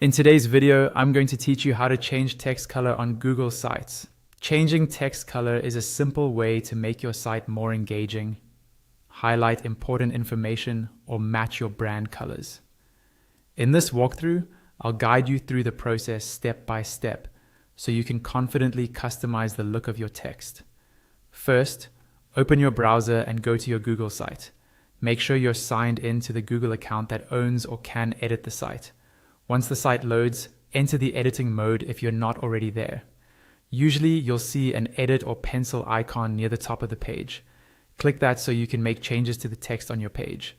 In today's video, I'm going to teach you how to change text color on Google sites. Changing text color is a simple way to make your site more engaging, highlight important information, or match your brand colors. In this walkthrough, I'll guide you through the process step by step so you can confidently customize the look of your text. First, open your browser and go to your Google site. Make sure you're signed in to the Google account that owns or can edit the site. Once the site loads, enter the editing mode if you're not already there. Usually, you'll see an edit or pencil icon near the top of the page. Click that so you can make changes to the text on your page.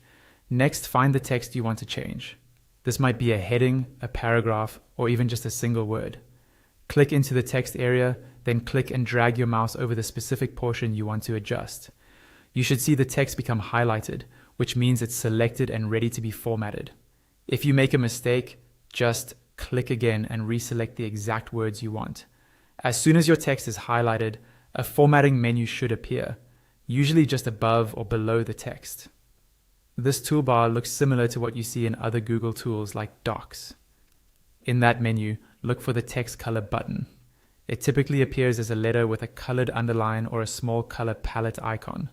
Next, find the text you want to change. This might be a heading, a paragraph, or even just a single word. Click into the text area, then click and drag your mouse over the specific portion you want to adjust. You should see the text become highlighted, which means it's selected and ready to be formatted. If you make a mistake, just click again and reselect the exact words you want. As soon as your text is highlighted, a formatting menu should appear, usually just above or below the text. This toolbar looks similar to what you see in other Google tools like Docs. In that menu, look for the text color button. It typically appears as a letter with a colored underline or a small color palette icon.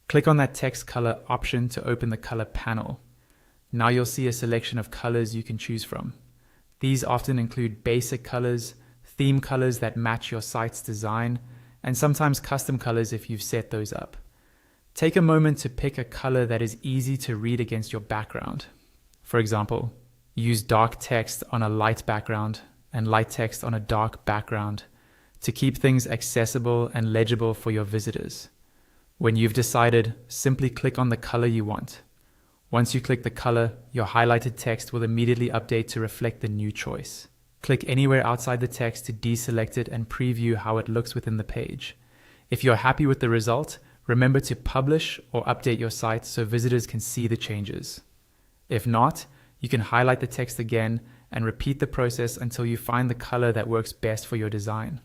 Click on that text color option to open the color panel. Now you'll see a selection of colors you can choose from. These often include basic colors, theme colors that match your site's design, and sometimes custom colors if you've set those up. Take a moment to pick a color that is easy to read against your background. For example, use dark text on a light background and light text on a dark background to keep things accessible and legible for your visitors. When you've decided, simply click on the color you want. Once you click the color, your highlighted text will immediately update to reflect the new choice. Click anywhere outside the text to deselect it and preview how it looks within the page. If you're happy with the result, remember to publish or update your site so visitors can see the changes. If not, you can highlight the text again and repeat the process until you find the color that works best for your design.